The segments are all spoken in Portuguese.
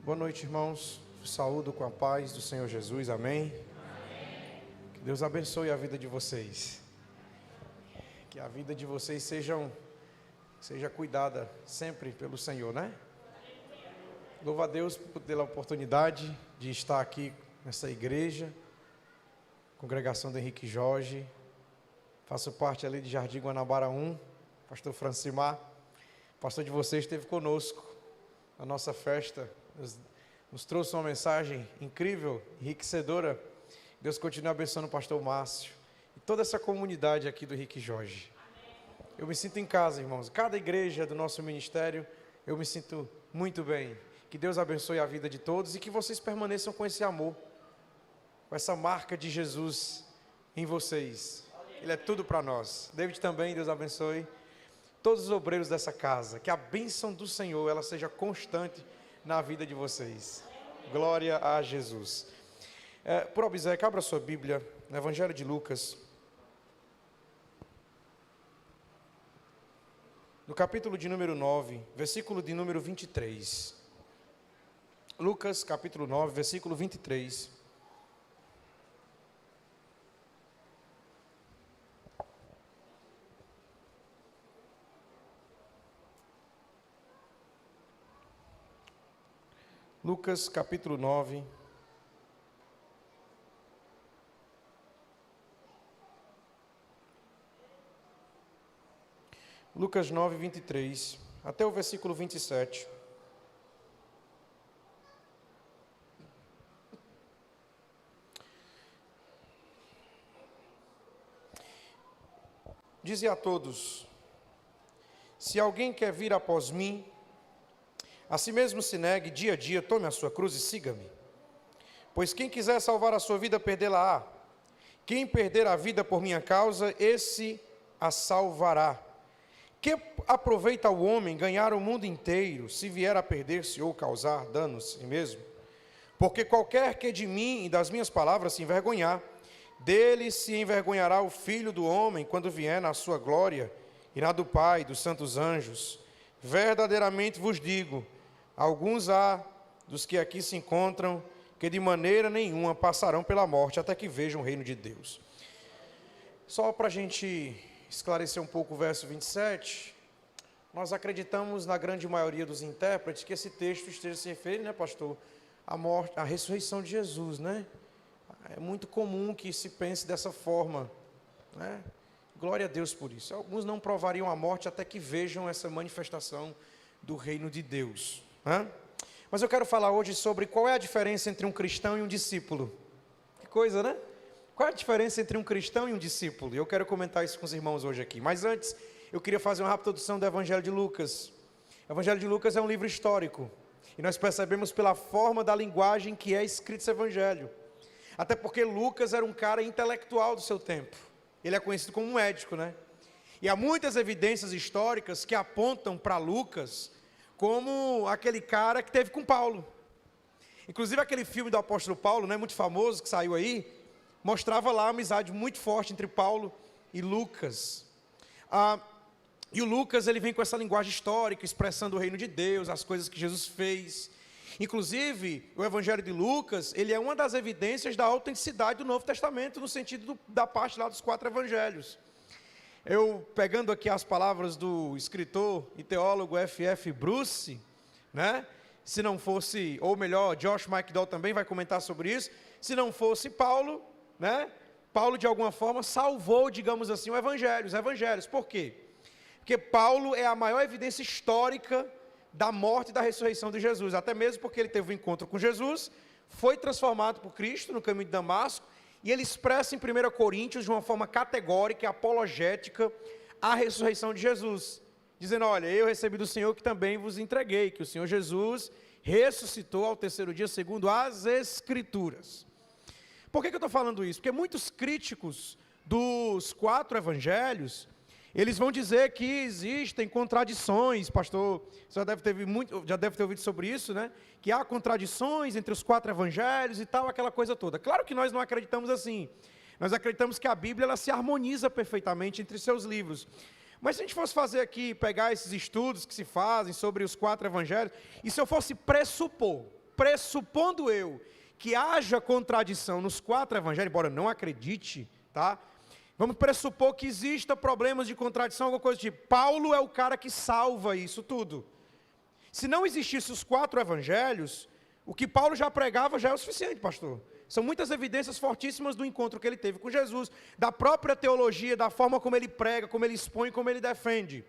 Boa noite, irmãos. Saúdo com a paz do Senhor Jesus. Amém. Que Deus abençoe a vida de vocês. Que a vida de vocês seja cuidada sempre pelo Senhor, né? Louvo a Deus pela oportunidade de estar aqui nessa igreja, congregação do Henrique Jorge. Faço parte ali de Jardim Guanabara 1, pastor Francimar. O pastor de vocês esteve conosco na nossa festa, nos trouxe uma mensagem incrível, enriquecedora. Deus continue abençoando o pastor Márcio e toda essa comunidade aqui do Henrique Jorge. Eu me sinto em casa, irmãos. Cada igreja do nosso ministério, eu me sinto muito bem. Que Deus abençoe a vida de todos e que vocês permaneçam com esse amor, com essa marca de Jesus em vocês. Ele é tudo para nós. David também, Deus abençoe todos os obreiros dessa casa. Que a bênção do Senhor, ela seja constante na vida de vocês. Glória a Jesus. Por obséquio, abra sua Bíblia no Evangelho de Lucas, no capítulo de número 9, versículo de número 23. Lucas, capítulo 9, versículo 23. Lucas, capítulo 9. Lucas 9, 23, até o versículo 27. Dize a todos: se alguém quer vir após mim, a si mesmo se negue dia a dia, tome a sua cruz e siga-me. Pois quem quiser salvar a sua vida, perdê-la-á. Quem perder a vida por minha causa, esse a salvará. Que aproveita o homem ganhar o mundo inteiro, se vier a perder-se ou causar danos a si mesmo? Porque qualquer que de mim e das minhas palavras se envergonhar, dele se envergonhará o Filho do homem, quando vier na sua glória, e na do Pai, dos santos anjos. Verdadeiramente vos digo, alguns há dos que aqui se encontram, que de maneira nenhuma passarão pela morte, até que vejam o reino de Deus. Só para a gente esclarecer um pouco o verso 27, nós acreditamos, na grande maioria dos intérpretes, que esse texto esteja se referindo, né, pastor, à morte, à ressurreição de Jesus, né? É muito comum que se pense dessa forma, né? Glória a Deus por isso. Alguns não provariam a morte até que vejam essa manifestação do reino de Deus, né? Mas eu quero falar hoje sobre qual é a diferença entre um cristão e um discípulo. Que coisa, né? Qual é a diferença entre um cristão e um discípulo? Eu quero comentar isso com os irmãos hoje aqui. Mas antes, eu queria fazer uma rápida introdução do Evangelho de Lucas. O Evangelho de Lucas é um livro histórico. E nós percebemos pela forma da linguagem que é escrito esse Evangelho. Até porque Lucas era um cara intelectual do seu tempo. Ele é conhecido como um médico, né? E há muitas evidências históricas que apontam para Lucas como aquele cara que teve com Paulo. Inclusive aquele filme do apóstolo Paulo, né, muito famoso, que saiu aí, mostrava lá a amizade muito forte entre Paulo e Lucas. E o Lucas, ele vem com essa linguagem histórica, expressando o reino de Deus, as coisas que Jesus fez. Inclusive, o Evangelho de Lucas, ele é uma das evidências da autenticidade do Novo Testamento, no sentido da parte lá dos 4 evangelhos. Eu, pegando aqui as palavras do escritor e teólogo F.F. Bruce, né? Se não fosse, ou melhor, Josh McDowell também vai comentar sobre isso, se não fosse Paulo, né? Paulo, de alguma forma, salvou, digamos assim, os evangelhos. Por quê? Porque Paulo é a maior evidência histórica da morte e da ressurreição de Jesus, até mesmo porque ele teve um encontro com Jesus, foi transformado por Cristo no caminho de Damasco, e ele expressa em 1 Coríntios, de uma forma categórica e apologética, a ressurreição de Jesus, dizendo: olha, eu recebi do Senhor que também vos entreguei, que o Senhor Jesus ressuscitou ao 3º dia, segundo as Escrituras. Por que eu estou falando isso? Porque muitos críticos dos 4 evangelhos, eles vão dizer que existem contradições. Pastor, você já deve ter ouvido sobre isso, né? Que há contradições entre os 4 evangelhos e tal, aquela coisa toda. Claro que nós não acreditamos assim. Nós acreditamos que a Bíblia, ela se harmoniza perfeitamente entre seus livros. Mas se a gente fosse fazer aqui, pegar esses estudos que se fazem sobre os 4 evangelhos, e se eu fosse pressupor pressupondo eu que haja contradição nos 4 evangelhos, embora eu não acredite, tá? Vamos pressupor que exista problemas de contradição, alguma coisa tipo, Paulo é o cara que salva isso tudo. Se não existissem os 4 evangelhos, o que Paulo já pregava já é o suficiente, pastor. São muitas evidências fortíssimas do encontro que ele teve com Jesus, da própria teologia, da forma como ele prega, como ele expõe, como ele defende.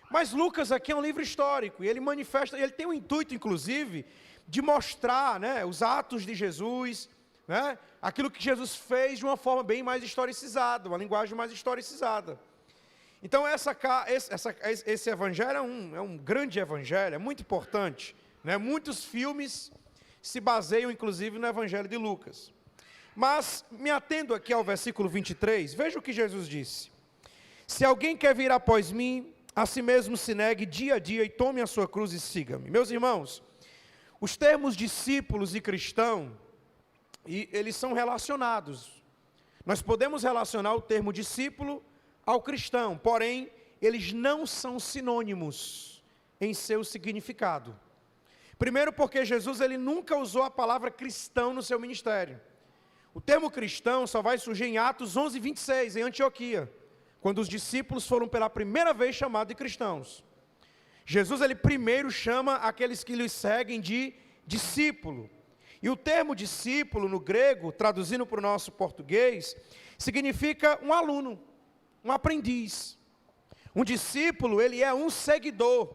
Mas Lucas aqui é um livro histórico, e ele manifesta, ele tem o intuito, inclusive, de mostrar, né, os atos de Jesus, né, aquilo que Jesus fez de uma forma bem mais historicizada, uma linguagem mais historicizada. Então esse evangelho é um grande evangelho, é muito importante, né, muitos filmes se baseiam inclusive no evangelho de Lucas. Mas, me atendo aqui ao versículo 23, veja o que Jesus disse: se alguém quer vir após mim, a si mesmo se negue dia a dia e tome a sua cruz e siga-me. Meus irmãos, os termos discípulos e cristão, eles são relacionados. Nós podemos relacionar o termo discípulo ao cristão, porém, eles não são sinônimos em seu significado. Primeiro porque Jesus ele nunca usou a palavra cristão no seu ministério. O termo cristão só vai surgir em Atos 11:26, em Antioquia, quando os discípulos foram pela primeira vez chamados de cristãos. Jesus ele primeiro chama aqueles que lhe seguem de discípulo. E o termo discípulo no grego, traduzindo para o nosso português, significa um aluno, um aprendiz. Um discípulo, ele é um seguidor.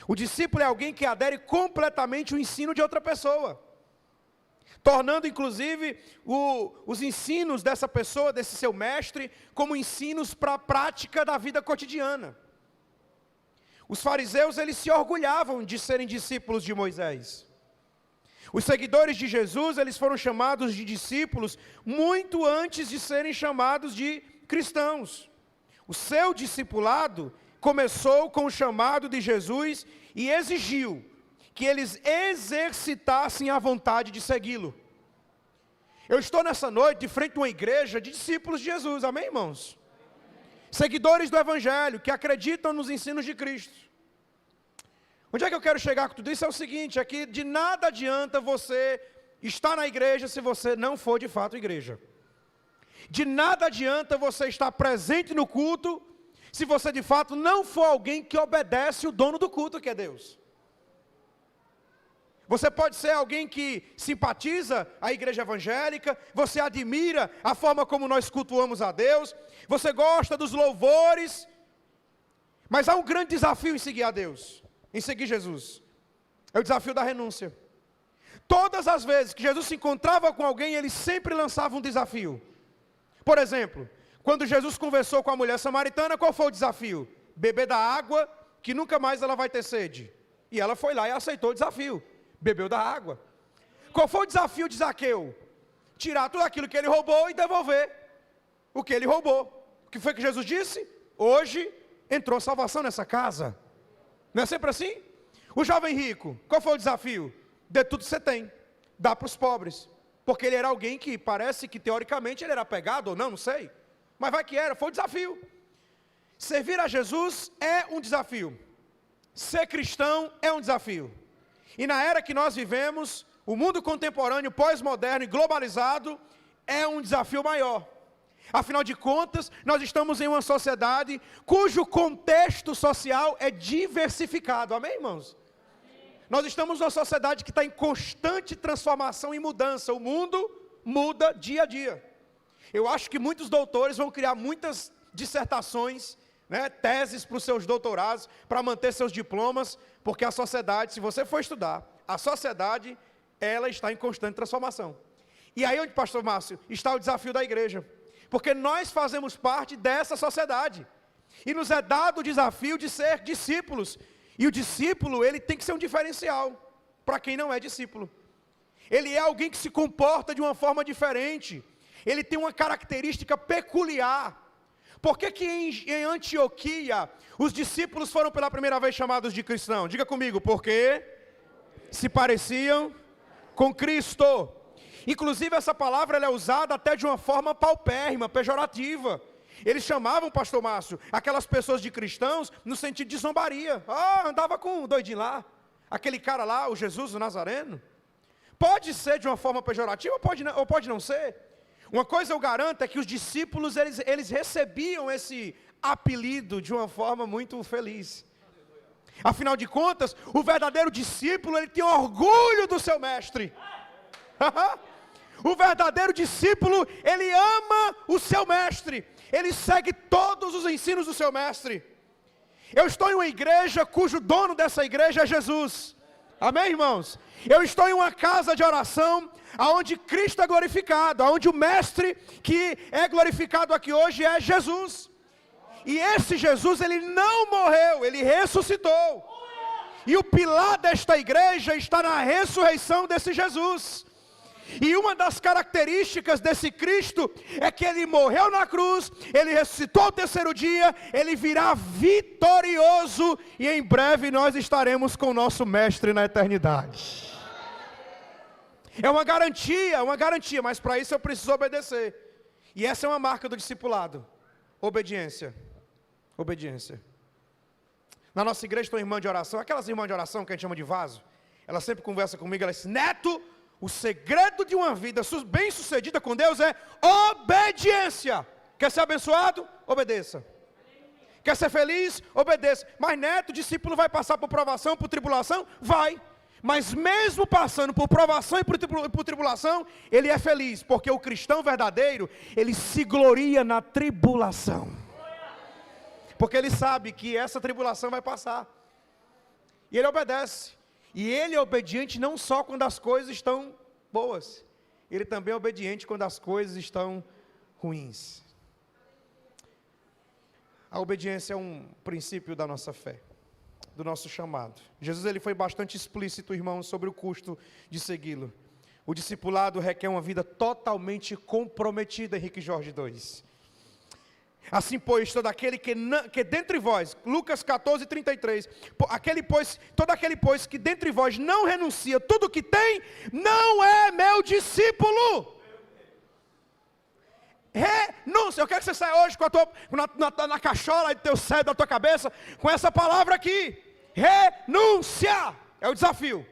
O discípulo é alguém que adere completamente ao ensino de outra pessoa, tornando inclusive os ensinos dessa pessoa, desse seu mestre, como ensinos para a prática da vida cotidiana. Os fariseus, eles se orgulhavam de serem discípulos de Moisés. Os seguidores de Jesus, eles foram chamados de discípulos muito antes de serem chamados de cristãos. O seu discipulado começou com o chamado de Jesus e exigiu que eles exercitassem a vontade de segui-lo. Eu estou nessa noite de frente a uma igreja de discípulos de Jesus, amém, irmãos? Seguidores do Evangelho, que acreditam nos ensinos de Cristo. Onde é que eu quero chegar com tudo isso? É o seguinte, é que de nada adianta você estar na igreja se você não for de fato igreja. De nada adianta você estar presente no culto se você de fato não for alguém que obedece o dono do culto, que é Deus. Você pode ser alguém que simpatiza a igreja evangélica, você admira a forma como nós cultuamos a Deus, você gosta dos louvores, mas há um grande desafio em seguir a Deus, em seguir Jesus. É o desafio da renúncia. Todas as vezes que Jesus se encontrava com alguém, ele sempre lançava um desafio. Por exemplo, quando Jesus conversou com a mulher samaritana, qual foi o desafio? Beber da água, que nunca mais ela vai ter sede. E ela foi lá e aceitou o desafio. Bebeu da água. Qual foi o desafio de Zaqueu? Tirar tudo aquilo que ele roubou e devolver o que ele roubou. O que foi que Jesus disse? Hoje entrou salvação nessa casa. Não é sempre assim? O jovem rico, qual foi o desafio? Dê tudo que você tem, dá para os pobres. Porque ele era alguém que parece que teoricamente ele era pegado ou não, não sei. Mas vai que era, foi o desafio. Servir a Jesus é um desafio. Ser cristão é um desafio. E na era que nós vivemos, o mundo contemporâneo, pós-moderno e globalizado, é um desafio maior. Afinal de contas, nós estamos em uma sociedade cujo contexto social é diversificado. Amém, irmãos? Amém. Nós estamos numa sociedade que está em constante transformação e mudança. O mundo muda dia a dia. Eu acho que muitos doutores vão criar muitas dissertações, né, teses para os seus doutorados, para manter seus diplomas, porque a sociedade, se você for estudar, a sociedade, ela está em constante transformação. E aí onde, pastor Márcio, está o desafio da igreja. Porque nós fazemos parte dessa sociedade. E nos é dado o desafio de ser discípulos. E o discípulo, ele tem que ser um diferencial para quem não é discípulo. Ele é alguém que se comporta de uma forma diferente. Ele tem uma característica peculiar. Por que que em Antioquia os discípulos foram pela primeira vez chamados de cristãos? Diga comigo, porque se pareciam com Cristo. Inclusive essa palavra ela é usada até de uma forma paupérrima, pejorativa. Eles chamavam, pastor Márcio, aquelas pessoas de cristãos no sentido de zombaria. Andava com um doidinho lá. aquele cara lá, o Jesus, o Nazareno? Pode ser de uma forma pejorativa ou pode não ser. Uma coisa eu garanto é que os discípulos, eles recebiam esse apelido de uma forma muito feliz. Afinal de contas, o verdadeiro discípulo, ele tem orgulho do seu mestre. O verdadeiro discípulo, ele ama o seu mestre. Ele segue todos os ensinos do seu mestre. Eu estou em uma igreja cujo dono dessa igreja é Jesus. Amém, irmãos? Eu estou em uma casa de oração, onde Cristo é glorificado, onde o mestre que é glorificado aqui hoje é Jesus. E esse Jesus, ele não morreu, ele ressuscitou. E o pilar desta igreja está na ressurreição desse Jesus. E uma das características desse Cristo é que ele morreu na cruz, ele ressuscitou ao terceiro dia, ele virá vitorioso e em breve nós estaremos com o nosso mestre na eternidade. É uma garantia, mas para isso eu preciso obedecer. E essa é uma marca do discipulado: obediência. Obediência. Na nossa igreja tem uma irmã de oração, aquelas irmãs de oração que a gente chama de vaso. Ela sempre conversa comigo, ela diz: Neto, o segredo de uma vida bem sucedida com Deus é obediência. Quer ser abençoado? Obedeça. Quer ser feliz? Obedeça. Mas Neto, o discípulo vai passar por provação, por tribulação? Vai. Mas mesmo passando por provação e por tribulação, ele é feliz. Porque o cristão verdadeiro, ele se gloria na tribulação. Porque ele sabe que essa tribulação vai passar. E ele obedece. E ele é obediente não só quando as coisas estão boas. Ele também é obediente quando as coisas estão ruins. A obediência é um princípio da nossa fé, do nosso chamado. Jesus, ele foi bastante explícito, irmãos, sobre o custo de segui-lo. O discipulado requer uma vida totalmente comprometida, Henrique Jorge 2. Assim, pois, todo aquele que dentre vós, Lucas 14, 33, todo aquele, pois, que dentre vós não renuncia tudo o que tem, não é meu discípulo. Renúncia. Eu quero que você saia hoje com a tua, na cachola do teu cérebro, da tua cabeça, com essa palavra aqui: renúncia. É o desafio.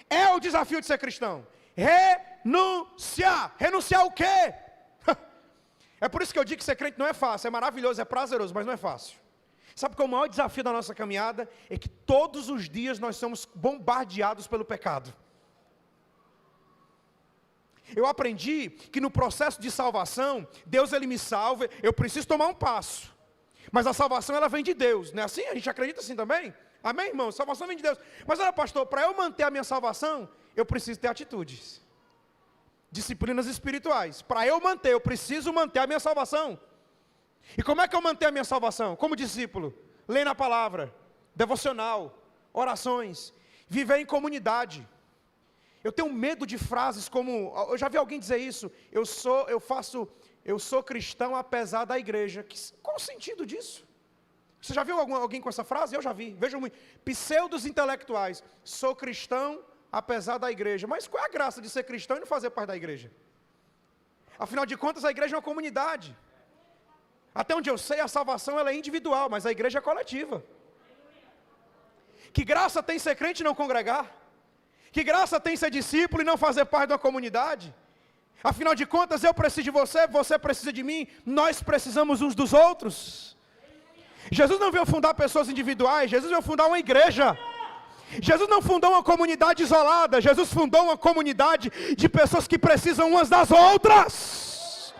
É o desafio de ser cristão. Renunciar. Renunciar o quê? É por isso que eu digo que ser crente não é fácil, é maravilhoso, é prazeroso, mas não é fácil. Sabe qual é o maior desafio da nossa caminhada? É que todos os dias nós somos bombardeados pelo pecado. Eu aprendi que no processo de salvação, Deus ele me salva, eu preciso tomar um passo. Mas a salvação ela vem de Deus, não é assim? A gente acredita assim também? Amém, irmão? Salvação vem de Deus. Mas olha, pastor, para eu manter a minha salvação, eu preciso ter atitudes. Disciplinas espirituais. Para eu preciso manter a minha salvação. E como é que eu mantenho a minha salvação? Como discípulo, lendo a palavra, devocional, orações, viver em comunidade. Eu tenho medo de frases como, eu já vi alguém dizer isso: eu sou cristão apesar da igreja. Qual o sentido disso? Você já viu alguém com essa frase? Eu já vi, vejo muito. Pseudos intelectuais: sou cristão apesar da igreja. Mas qual é a graça de ser cristão e não fazer parte da igreja? Afinal de contas, a igreja é uma comunidade. Até onde eu sei, a salvação ela é individual, mas a igreja é coletiva. Que graça tem ser crente e não congregar? Que graça tem ser discípulo e não fazer parte de uma comunidade? Afinal de contas, eu preciso de você, você precisa de mim, nós precisamos uns dos outros. Jesus não veio fundar pessoas individuais, Jesus veio fundar uma igreja. Jesus não fundou uma comunidade isolada, Jesus fundou uma comunidade de pessoas que precisam umas das outras.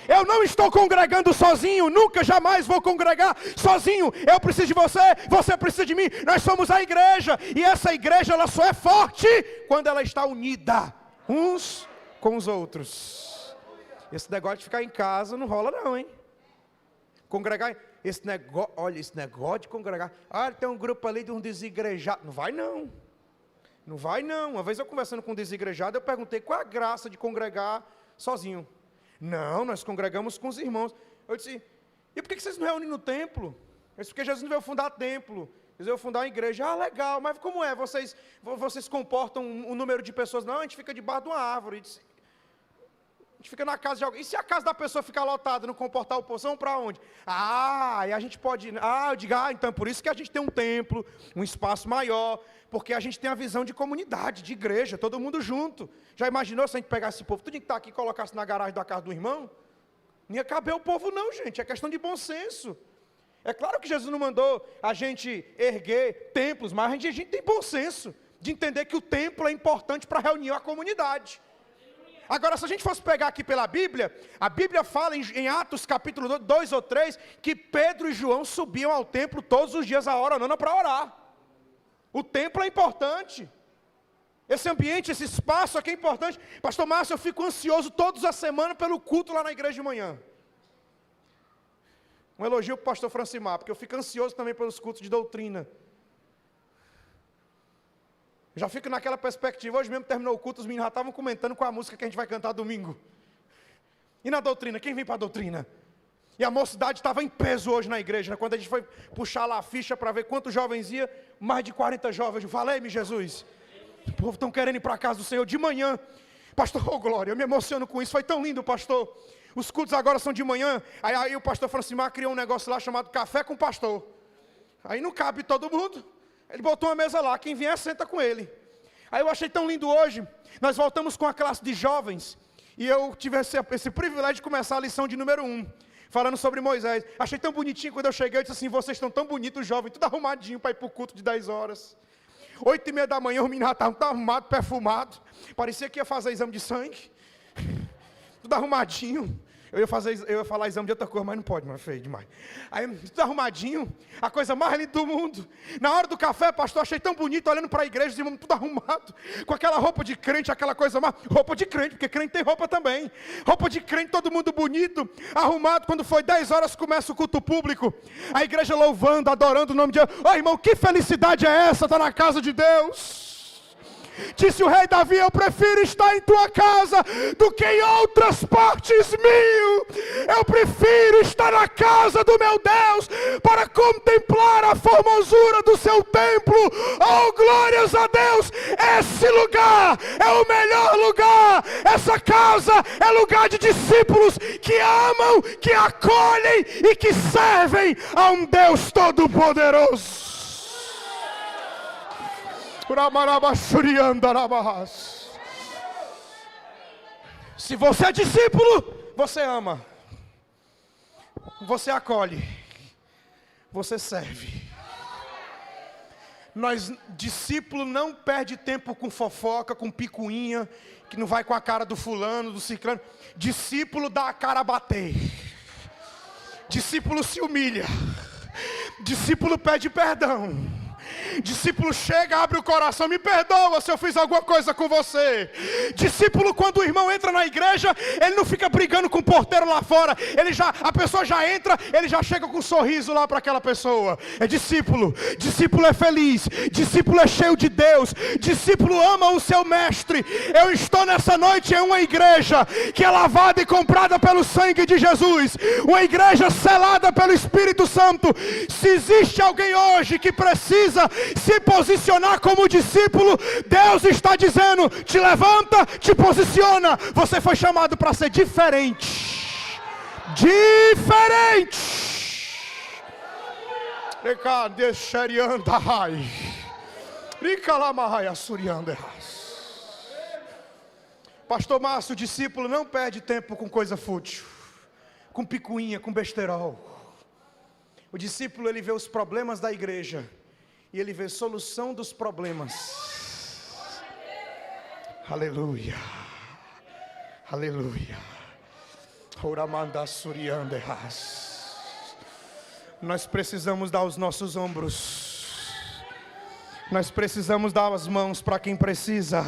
Eu não estou congregando sozinho, nunca, jamais vou congregar sozinho. Eu preciso de você, você precisa de mim. Nós somos a igreja, e essa igreja ela só é forte quando ela está unida uns com os outros. Esse negócio de ficar em casa não rola não, hein? Congregar, esse negócio de congregar. Tem um grupo ali de um desigrejado. Não vai não. Não vai não. Uma vez eu conversando com um desigrejado, eu perguntei qual é a graça de congregar sozinho. Não, nós congregamos com os irmãos. Eu disse, e por que vocês não reúnem no templo? Eu disse, porque Jesus não veio fundar templo, Jesus veio fundar uma igreja. Legal, mas como é? Vocês comportam um número de pessoas? Não, a gente fica debaixo de uma árvore. Eu disse, A gente fica na casa de alguém. E se a casa da pessoa ficar lotada, não comportar o povo, vamos para onde? Aí a gente pode... eu digo, então é por isso que a gente tem um templo, um espaço maior, porque a gente tem a visão de comunidade, de igreja, todo mundo junto. Já imaginou se a gente pegasse esse povo, tudo que está aqui e colocasse na garagem da casa do irmão? Não ia caber o povo não, gente, é questão de bom senso. É claro que Jesus não mandou a gente erguer templos, mas a gente tem bom senso de entender que o templo é importante para reunir a comunidade. Agora, se a gente fosse pegar aqui pela Bíblia, a Bíblia fala em Atos capítulo 2 ou 3, que Pedro e João subiam ao templo todos os dias, a hora nona, para orar. O templo é importante. Esse ambiente, esse espaço aqui é importante. Pastor Márcio, eu fico ansioso todas as semanas pelo culto lá na igreja de manhã. Um elogio para o pastor Francimar, porque eu fico ansioso também pelos cultos de doutrina. Já fico naquela perspectiva. Hoje mesmo terminou o culto, os meninos já estavam comentando com a música que a gente vai cantar domingo. E na doutrina, quem vem para a doutrina? E a mocidade estava em peso hoje na igreja, né? Quando a gente foi puxar lá a ficha para ver quantos jovens ia, mais de 40 jovens. Eu falei-me, Jesus, o povo estão querendo ir para a casa do Senhor de manhã. Pastor, glória, eu me emociono com isso, foi tão lindo, pastor. Os cultos agora são de manhã. Aí o pastor Francimar criou um negócio lá chamado Café com Pastor. Aí não cabe todo mundo. Ele botou uma mesa lá, quem vier senta com ele. Aí eu achei tão lindo hoje, nós voltamos com a classe de jovens, e eu tive esse privilégio de começar a lição de número 1, falando sobre Moisés. Achei tão bonitinho, quando eu cheguei, eu disse assim, vocês estão tão bonitos, jovens, tudo arrumadinho para ir para o culto de 10 horas. 8h30 da manhã, o menino já estava arrumado, perfumado, parecia que ia fazer exame de sangue, tudo arrumadinho. Eu ia falar exame de outra coisa, mas não pode, mas é feio demais. Aí, tudo arrumadinho, a coisa mais linda do mundo. Na hora do café, pastor, achei tão bonito, olhando para a igreja, os irmãos tudo arrumado, com aquela roupa de crente, aquela coisa mais... Roupa de crente, porque crente tem roupa também. Roupa de crente, todo mundo bonito, arrumado. Quando foi 10 horas, começa o culto público. A igreja louvando, adorando o nome de Deus. Ô irmão, que felicidade é essa, estar na casa de Deus? Disse o rei Davi, eu prefiro estar em tua casa do que em outras partes mil. Eu prefiro estar na casa do meu Deus para contemplar a formosura do seu templo. Oh, glórias a Deus! Esse lugar é o melhor lugar. Essa casa é lugar de discípulos que amam, que acolhem e que servem a um Deus todo-poderoso. Se você é discípulo, você ama, você acolhe, você serve. Discípulo não perde tempo com fofoca, com picuinha, que não vai com a cara do fulano, do ciclano. Discípulo dá a cara a bater. Discípulo se humilha. Discípulo pede perdão. Discípulo chega, abre o coração, me perdoa se eu fiz alguma coisa com você. Discípulo, quando o irmão entra na igreja, ele não fica brigando com o porteiro lá fora. A pessoa já entra, ele já chega com um sorriso lá para aquela pessoa. É discípulo. Discípulo é feliz. Discípulo é cheio de Deus. Discípulo ama o seu mestre. Eu estou nessa noite em uma igreja que é lavada e comprada pelo sangue de Jesus. Uma igreja selada pelo Espírito Santo. Se existe alguém hoje que precisa se posicionar como discípulo, Deus está dizendo, te levanta, te posiciona. Você foi chamado para ser diferente. Diferente. Pastor Márcio, o discípulo não perde tempo com coisa fútil, com picuinha, com besterol. O discípulo, ele vê os problemas da igreja e ele vê solução dos problemas. Aleluia. Aleluia. Nós precisamos dar os nossos ombros. Nós precisamos dar as mãos para quem precisa.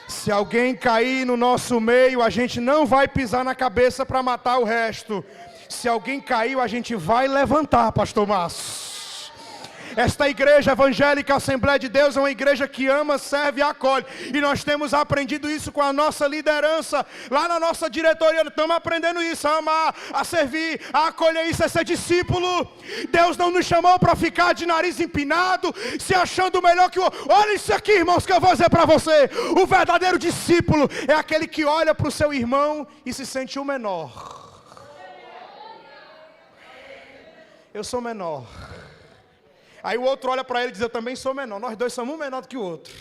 Se alguém cair no nosso meio, a gente não vai pisar na cabeça para matar o resto. Se alguém caiu, a gente vai levantar, pastor Márcio. Esta igreja evangélica Assembleia de Deus é uma igreja que ama, serve e acolhe. E nós temos aprendido isso com a nossa liderança. Lá na nossa diretoria, estamos aprendendo isso, a amar, a servir, a acolher isso, a ser discípulo. Deus não nos chamou para ficar de nariz empinado, se achando melhor que o outro. Olha isso aqui, irmãos, que eu vou dizer para você. O verdadeiro discípulo é aquele que olha para o seu irmão e se sente o menor. Eu sou menor. Aí o outro olha para ele e diz, eu também sou menor. Nós dois somos um menor do que o outro.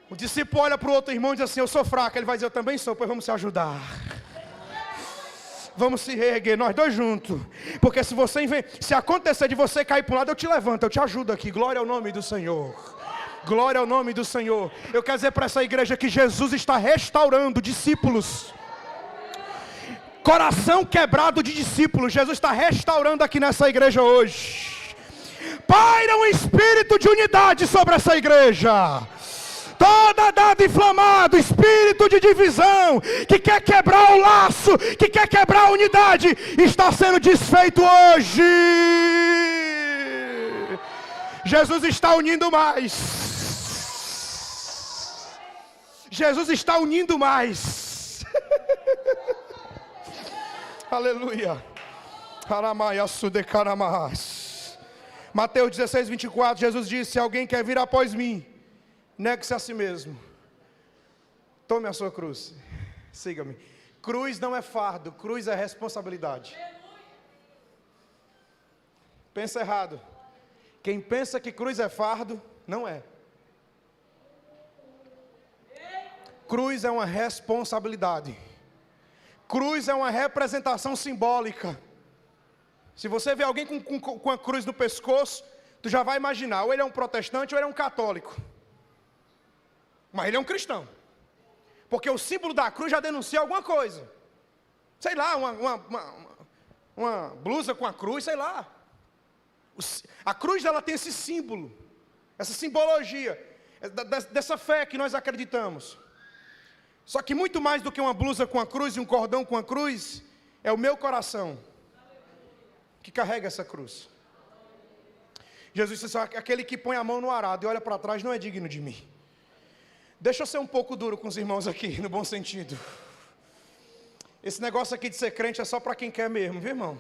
O discípulo olha para o outro irmão e diz assim, eu sou fraco. Ele vai dizer, eu também sou, pois vamos se ajudar. Vamos se reerguer, nós dois juntos. Porque se acontecer de você cair para um lado, eu te levanto, eu te ajudo aqui. Glória ao nome do Senhor. Glória ao nome do Senhor. Eu quero dizer para essa igreja que Jesus está restaurando discípulos. Coração quebrado de discípulos, Jesus está restaurando aqui nessa igreja hoje. Paira um espírito de unidade sobre essa igreja. Toda dado inflamado, espírito de divisão, que quer quebrar o laço, que quer quebrar a unidade, está sendo desfeito hoje. Jesus está unindo mais. Jesus está unindo mais. Aleluia. Mateus 16, 24, Jesus disse, se alguém quer vir após mim, negue-se a si mesmo. Tome a sua cruz. Siga-me. Cruz não é fardo, cruz é responsabilidade. Pensa errado. Quem pensa que cruz é fardo, não é. Cruz é uma responsabilidade. Cruz é uma representação simbólica. Se você vê alguém com a cruz no pescoço, tu já vai imaginar, ou ele é um protestante ou ele é um católico. Mas ele é um cristão. Porque o símbolo da cruz já denuncia alguma coisa. Sei lá, uma blusa com a cruz, sei lá. A cruz dela tem esse símbolo, essa simbologia, dessa fé que nós acreditamos. Só que muito mais do que uma blusa com a cruz e um cordão com a cruz, é o meu coração que carrega essa cruz. Jesus disse, aquele que põe a mão no arado e olha para trás não é digno de mim. Deixa eu ser um pouco duro com os irmãos aqui, no bom sentido. Esse negócio aqui de ser crente é só para quem quer mesmo, viu, irmão?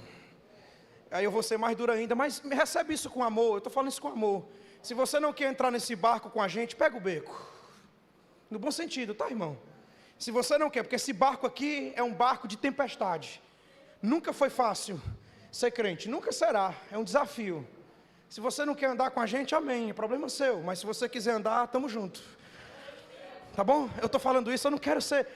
Aí eu vou ser mais duro ainda, mas recebe isso com amor, eu estou falando isso com amor. Se você não quer entrar nesse barco com a gente, pega o beco. No bom sentido, tá, irmão? Se você não quer, porque esse barco aqui é um barco de tempestade. Nunca foi fácil ser crente, nunca será, é um desafio. Se você não quer andar com a gente, amém, é problema seu. Mas se você quiser andar, estamos juntos. Tá bom? Eu estou falando isso, eu não quero ser...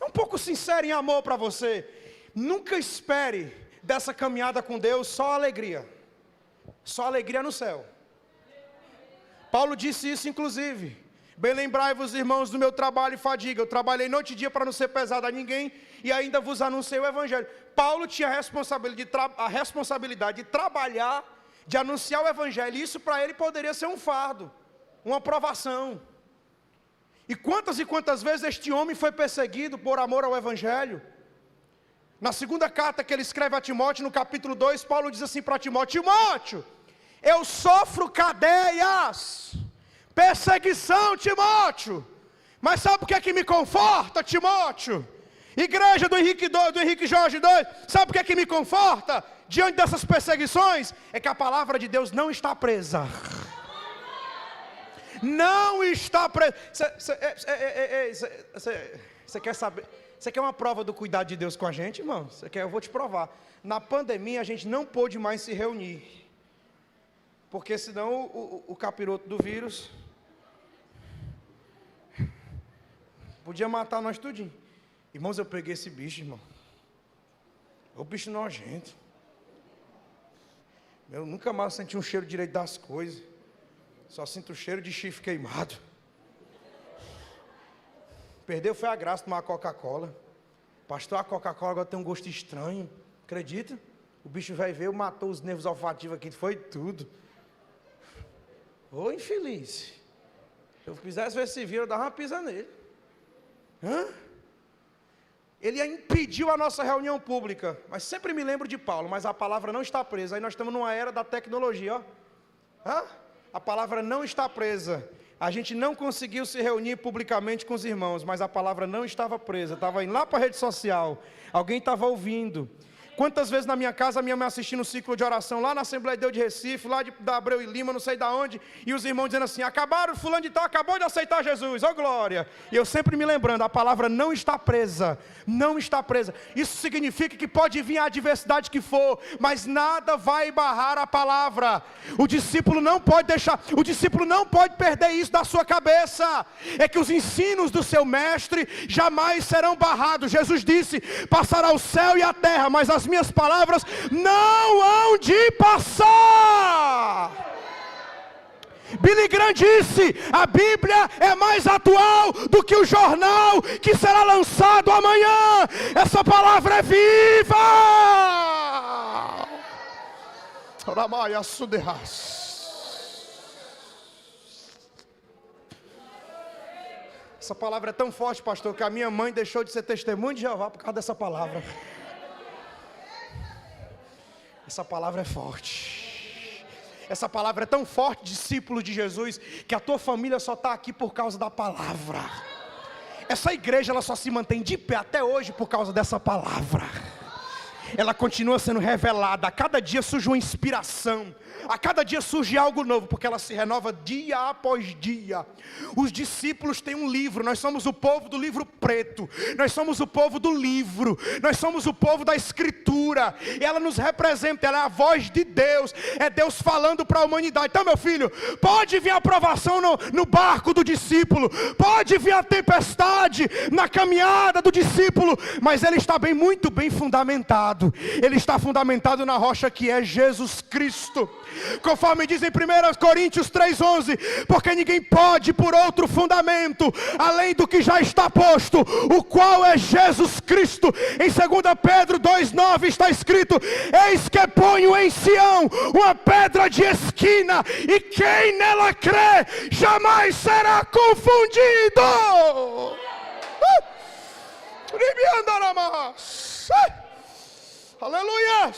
É um pouco sincero em amor para você. Nunca espere dessa caminhada com Deus só alegria. Só alegria no céu. Paulo disse isso inclusive. Bem lembrai-vos, irmãos, do meu trabalho e fadiga. Eu trabalhei noite e dia para não ser pesado a ninguém e ainda vos anunciei o evangelho. Paulo tinha a responsabilidade de trabalhar, de anunciar o evangelho. E isso para ele poderia ser um fardo, uma provação. E quantas vezes este homem foi perseguido por amor ao evangelho? Na segunda carta que ele escreve a Timóteo, no capítulo 2, Paulo diz assim para Timóteo, Timóteo, eu sofro cadeias, perseguição, Timóteo, mas sabe o que é que me conforta, Timóteo? Igreja do Henrique Jorge 2, sabe o que é que me conforta? Diante dessas perseguições, é que a palavra de Deus não está presa. Não está preso. Você quer saber? Você quer uma prova do cuidado de Deus com a gente, irmão? Você quer? Eu vou te provar. Na pandemia a gente não pôde mais se reunir, porque senão o capiroto do vírus podia matar nós tudinho. Irmãos, eu peguei esse bicho, irmão. O bicho nojento. Eu nunca mais senti um cheiro direito das coisas. Só sinto o cheiro de chifre queimado. Perdeu foi a graça de tomar Coca-Cola. Pastor, a Coca-Cola agora tem um gosto estranho. Acredita? O bicho veio, matou os nervos olfativos aqui, foi tudo. Ô infeliz. Se eu quisesse ver esse vírus, eu dava uma pisa nele. Hã? ele impediu a nossa reunião pública. Mas sempre me lembro de Paulo, mas a palavra não está presa. Aí nós estamos numa era da tecnologia, ó. A palavra não está presa. A gente não conseguiu se reunir publicamente com os irmãos, mas a palavra não estava presa. Estava indo lá para a rede social. Alguém estava ouvindo. Quantas vezes na minha casa, a minha mãe assistindo um ciclo de oração, lá na Assembleia de Deus de Recife, lá da Abreu e Lima, não sei de onde, e os irmãos dizendo assim, acabaram, fulano de tal, acabou de aceitar Jesus, ó glória. E eu sempre me lembrando, a palavra não está presa, não está presa. Isso significa que pode vir a adversidade que for, mas nada vai barrar a palavra. O discípulo não pode deixar, o discípulo não pode perder isso da sua cabeça. É que os ensinos do seu mestre jamais serão barrados. Jesus disse, passará o céu e a terra, mas as minhas palavras não hão de passar. Billy Graham disse, a Bíblia é mais atual do que o jornal que será lançado amanhã. Essa palavra é viva. Essa palavra é tão forte, pastor, que a minha mãe deixou de ser testemunho de Jeová por causa dessa palavra. Essa palavra é forte. Essa palavra é tão forte, discípulo de Jesus, que a tua família só está aqui por causa da palavra. Essa igreja ela só se mantém de pé até hoje por causa dessa palavra. Ela continua sendo revelada. A cada dia surge uma inspiração. A cada dia surge algo novo, porque ela se renova dia após dia. Os discípulos têm um livro. Nós somos o povo do livro preto. Nós somos o povo do livro. Nós somos o povo da escritura. E ela nos representa. Ela é a voz de Deus. É Deus falando para a humanidade. Então, meu filho, pode vir a provação no barco do discípulo. Pode vir a tempestade na caminhada do discípulo. Mas ele está muito bem fundamentado. Ele está fundamentado na rocha que é Jesus Cristo. Conforme diz em 1 Coríntios 3,11, porque ninguém pode por outro fundamento, além do que já está posto, o qual é Jesus Cristo. Em 2 Pedro 2,9 está escrito, eis que ponho em Sião uma pedra de esquina, e quem nela crê, jamais será confundido. Aleluia.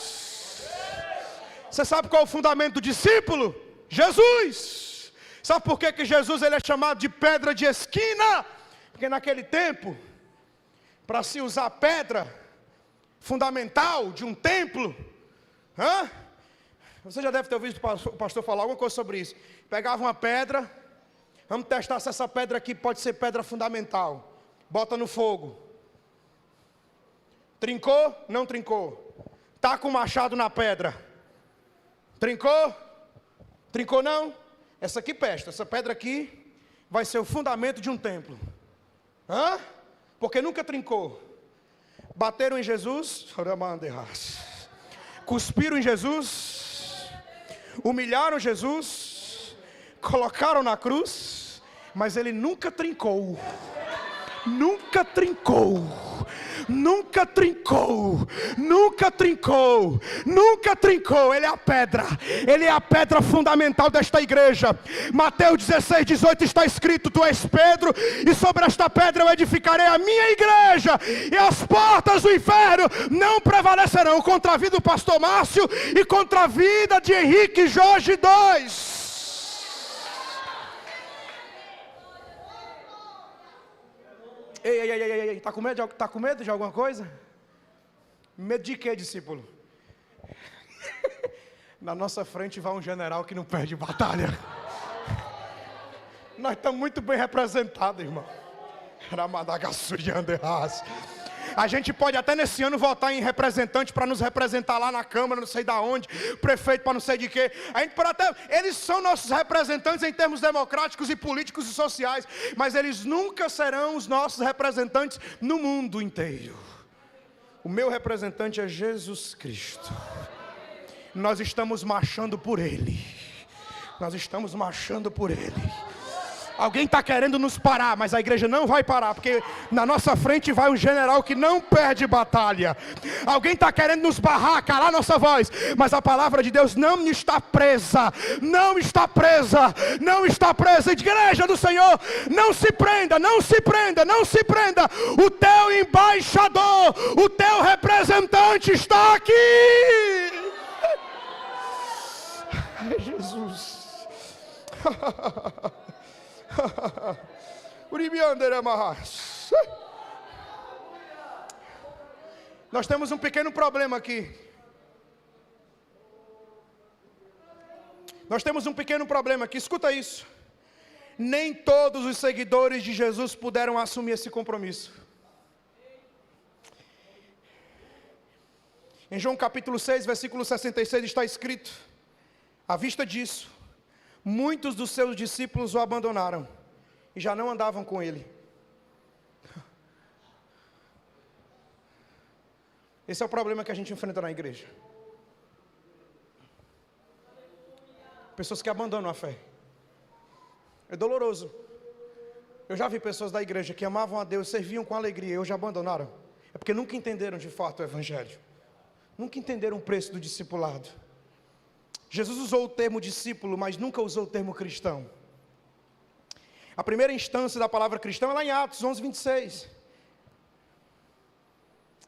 Você sabe qual é o fundamento do discípulo? Jesus. Sabe por que Jesus ele é chamado de pedra de esquina? Porque naquele tempo, para se usar pedra fundamental de um templo, você já deve ter ouvido o pastor falar alguma coisa sobre isso. Pegava uma pedra, vamos testar se essa pedra aqui pode ser pedra fundamental. Bota no fogo. Trincou? Não trincou. Taca o machado na pedra. Trincou? Trincou não? Essa aqui presta. Essa pedra aqui vai ser o fundamento de um templo. Porque nunca trincou. Bateram em Jesus. Cuspiram em Jesus. Humilharam Jesus. Colocaram na cruz. Mas ele nunca trincou. Nunca trincou. Nunca trincou, nunca trincou, nunca trincou. Ele é a pedra, ele é a pedra fundamental desta igreja. Mateus 16:18 está escrito, tu és Pedro, e sobre esta pedra eu edificarei a minha igreja, e as portas do inferno não prevalecerão. Contra a vida do pastor Márcio e contra a vida de Henrique Jorge II. Ei, tá com medo de alguma coisa? Medo de quê, discípulo? Na nossa frente vai um general que não perde batalha. Nós estamos muito bem representados, irmão. A gente pode até nesse ano votar em representante para nos representar lá na Câmara, não sei da onde, prefeito para não sei de quê. A gente pode até, eles são nossos representantes em termos democráticos e políticos e sociais, mas eles nunca serão os nossos representantes no mundo inteiro. O meu representante é Jesus Cristo. Nós estamos marchando por Ele. Nós estamos marchando por Ele. Alguém está querendo nos parar, mas a igreja não vai parar, porque na nossa frente vai um general que não perde batalha. Alguém está querendo nos barrar, calar nossa voz, mas a palavra de Deus não está presa, não está presa, não está presa. Igreja do Senhor, não se prenda, não se prenda, não se prenda. O teu embaixador, o teu representante está aqui. Jesus. Nós temos um pequeno problema aqui. Nós temos um pequeno problema aqui, escuta isso. Nem todos os seguidores de Jesus puderam assumir esse compromisso. Em João capítulo 6, versículo 66 está escrito: à vista disso, muitos dos seus discípulos o abandonaram e já não andavam com ele. Esse é o problema que a gente enfrenta na igreja. Pessoas que abandonam a fé. É doloroso. Eu já vi pessoas da igreja que amavam a Deus, serviam com alegria e hoje abandonaram. É porque nunca entenderam de fato o evangelho. Nunca entenderam o preço do discipulado. Jesus usou o termo discípulo, mas nunca usou o termo cristão. A primeira instância da palavra cristão é lá em Atos 11, 26.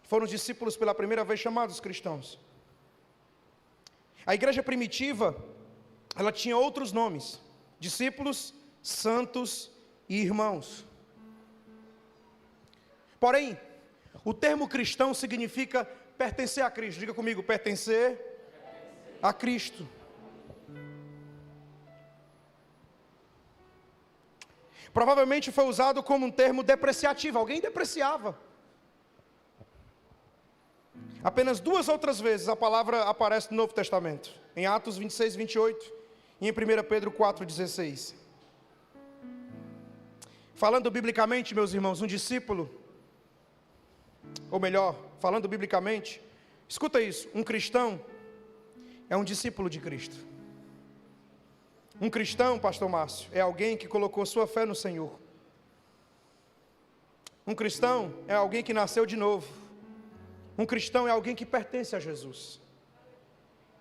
Foram os discípulos pela primeira vez chamados cristãos. A igreja primitiva, ela tinha outros nomes: discípulos, santos e irmãos. Porém, o termo cristão significa pertencer a Cristo. Diga comigo, pertencer a Cristo. Provavelmente foi usado como um termo depreciativo. Alguém depreciava. Apenas 2 outras vezes a palavra aparece no Novo Testamento. Em Atos 26, 28 e em 1 Pedro 4, 16. Falando biblicamente, meus irmãos, um discípulo, ou melhor, falando biblicamente, escuta isso, um cristão é um discípulo de Cristo. Um cristão, pastor Márcio, é alguém que colocou sua fé no Senhor. Um cristão é alguém que nasceu de novo. Um cristão é alguém que pertence a Jesus.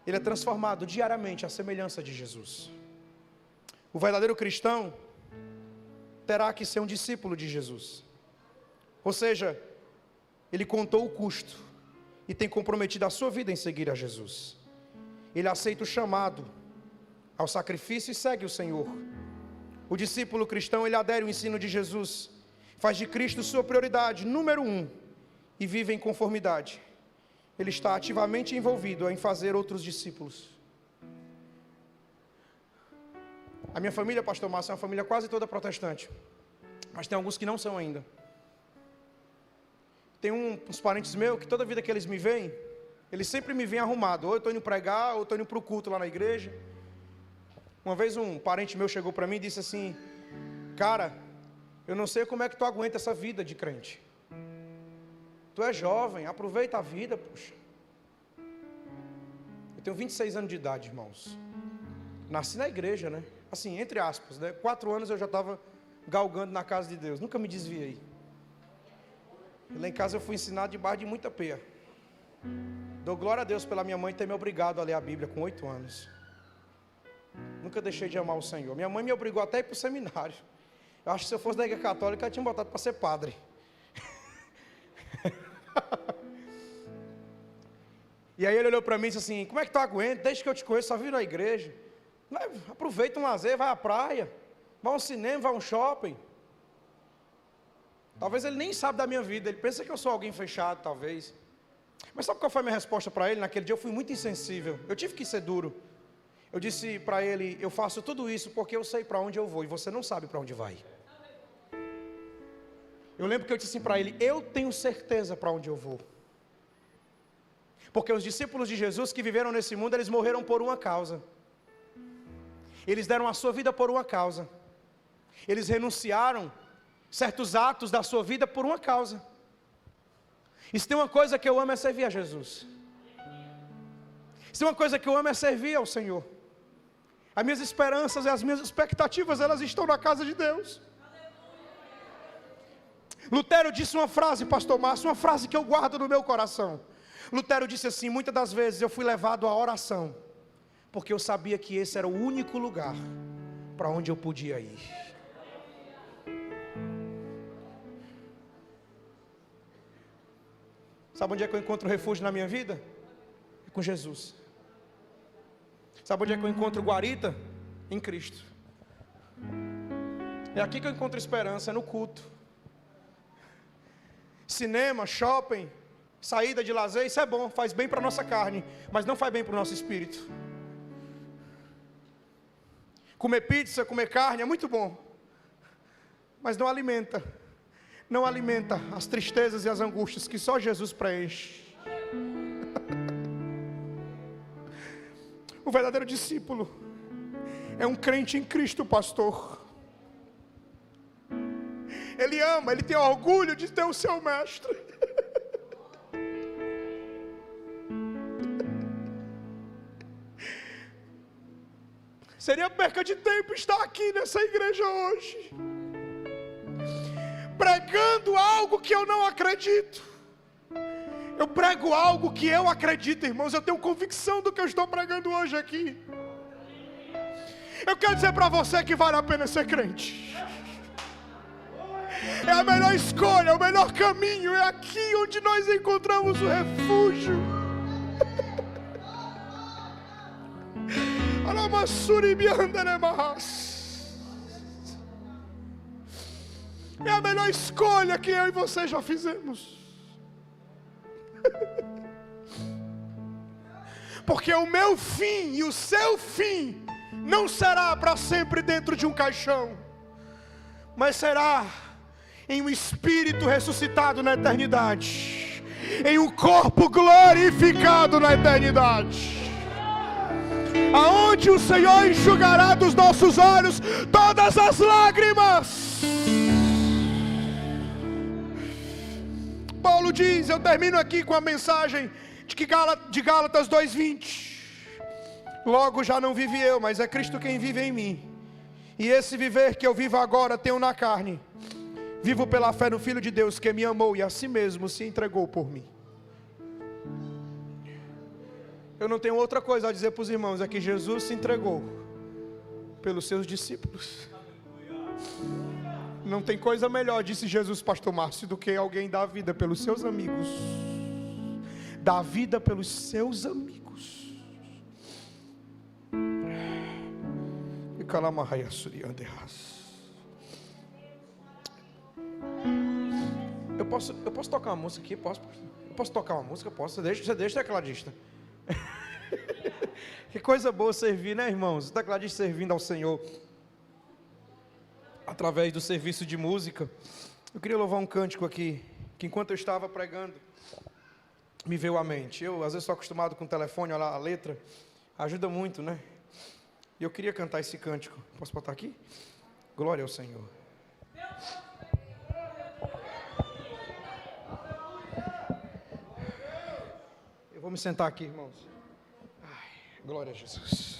Ele é transformado diariamente à semelhança de Jesus. O verdadeiro cristão terá que ser um discípulo de Jesus. Ou seja, ele contou o custo e tem comprometido a sua vida em seguir a Jesus. Ele aceita o chamado ao sacrifício e segue o Senhor. O discípulo cristão, ele adere ao ensino de Jesus, faz de Cristo sua prioridade número 1 e vive em conformidade. Ele está ativamente envolvido em fazer outros discípulos. A minha família, pastor Márcio, é uma família quase toda protestante, mas tem alguns que não são ainda. Tem uns parentes meus que toda vida que eles me veem, eles sempre me veem arrumado. Ou eu estou indo pregar, ou eu estou indo para o culto lá na igreja. Uma vez um parente meu chegou para mim e disse assim: cara, eu não sei como é que tu aguenta essa vida de crente. Tu é jovem, aproveita a vida, poxa. Eu tenho 26 anos de idade, irmãos. Nasci na igreja, né? Assim, entre aspas, né? 4 anos eu já estava galgando na casa de Deus. Nunca me desviei. Lá em casa eu fui ensinado debaixo de muita peia. Dou glória a Deus pela minha mãe ter me obrigado a ler a Bíblia com 8 anos. Nunca deixei de amar o Senhor. Minha mãe me obrigou até a ir para o seminário. Eu acho que se eu fosse da igreja católica, ela tinha botado para ser padre. E aí ele olhou para mim e disse assim: como é que tu aguenta? Desde que eu te conheço, só viu na igreja. Aproveita um lazer, vai à praia, vai a um cinema, vai a um shopping. Talvez ele nem sabe da minha vida, ele pensa que eu sou alguém fechado, talvez. Mas sabe qual foi a minha resposta para ele? Naquele dia eu fui muito insensível, eu tive que ser duro. Eu disse para ele: eu faço tudo isso porque eu sei para onde eu vou e você não sabe para onde vai. Eu lembro que eu disse assim para ele: eu tenho certeza para onde eu vou. Porque os discípulos de Jesus que viveram nesse mundo, eles morreram por uma causa. Eles deram a sua vida por uma causa. Eles renunciaram certos atos da sua vida por uma causa. E se tem uma coisa que eu amo é servir a Jesus. Se tem uma coisa que eu amo é servir ao Senhor. As minhas esperanças e as minhas expectativas, elas estão na casa de Deus. Lutero disse uma frase, pastor Márcio, uma frase que eu guardo no meu coração. Lutero disse assim: muitas das vezes eu fui levado à oração, porque eu sabia que esse era o único lugar para onde eu podia ir. Sabe onde é que eu encontro refúgio na minha vida? É com Jesus. Sabe onde é que eu encontro guarita? Em Cristo. É aqui que eu encontro esperança, é no culto. Cinema, shopping, saída de lazer, isso é bom, faz bem para a nossa carne, mas não faz bem para o nosso espírito. Comer pizza, comer carne é muito bom, mas não alimenta as tristezas e as angústias que só Jesus preenche. O verdadeiro discípulo é um crente em Cristo, pastor. Ele ama, ele tem orgulho de ter o seu mestre. Seria perca de tempo estar aqui nessa igreja hoje, pregando algo que eu não acredito. Eu prego algo que eu acredito, irmãos. Eu tenho convicção do que eu estou pregando hoje aqui. Eu quero dizer para você que vale a pena ser crente. É a melhor escolha, é o melhor caminho. É aqui onde nós encontramos o refúgio. É a melhor escolha que eu e você já fizemos. Porque o meu fim e o seu fim não será para sempre dentro de um caixão, mas será em um espírito ressuscitado na eternidade, em um corpo glorificado na eternidade, aonde o Senhor enxugará dos nossos olhos todas as lágrimas. Paulo diz, eu termino aqui com a mensagem de Gálatas 2:20. Logo já não vive eu, mas é Cristo quem vive em mim. E esse viver que eu vivo agora tenho na carne. Vivo pela fé no Filho de Deus que me amou e a si mesmo se entregou por mim. Eu não tenho outra coisa a dizer para os irmãos, é que Jesus se entregou pelos seus discípulos. Não tem coisa melhor, disse Jesus, pastor Márcio, do que alguém dar a vida pelos seus amigos. Dar a vida pelos seus amigos. E Kalamahaya Surianderras. Eu posso tocar uma música aqui? Eu posso tocar uma música? Posso? Você deixa tecladista. Que coisa boa servir, né, irmãos? O tecladista servindo ao Senhor através do serviço de música. Eu queria louvar um cântico aqui, que enquanto eu estava pregando, me veio à mente. Eu, às vezes, sou acostumado com o telefone, olhar a letra, ajuda muito, né? E eu queria cantar esse cântico. Posso botar aqui? Glória ao Senhor. Eu vou me sentar aqui, irmãos. Ai, glória a Jesus.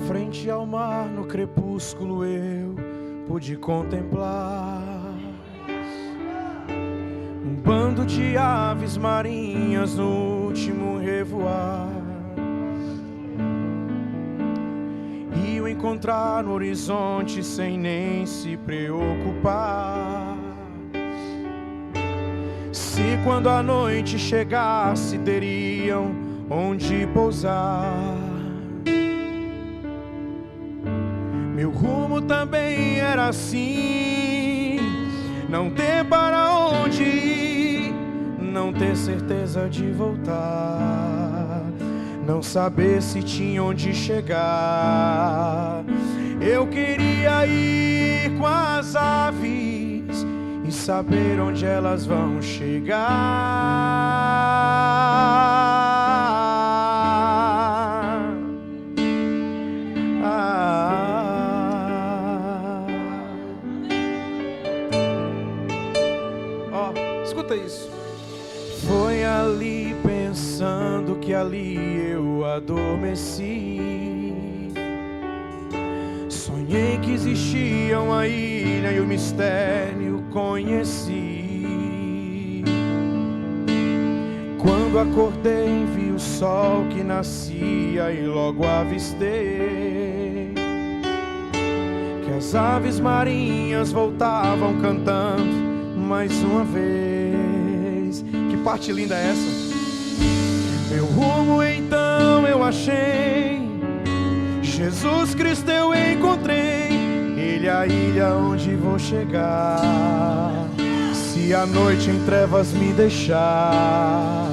Frente ao mar no crepúsculo eu pude contemplar um bando de aves marinhas no último revoar, e o encontrar no horizonte sem nem se preocupar se quando a noite chegasse teriam onde pousar. Meu rumo também era assim, não ter para onde ir, não ter certeza de voltar, não saber se tinha onde chegar. Eu queria ir com as aves e saber onde elas vão chegar. Foi ali pensando que ali eu adormeci. Sonhei que existia uma ilha e o mistério conheci. Quando acordei vi o sol que nascia e logo avistei que as aves marinhas voltavam cantando mais uma vez. Que parte linda é essa? Meu rumo então eu achei, Jesus Cristo eu encontrei, Ele é a ilha onde vou chegar. Se a noite em trevas me deixar,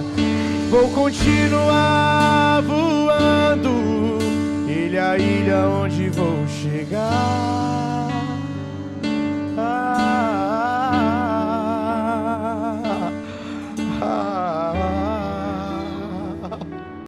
vou continuar voando, Ele é a ilha onde vou chegar.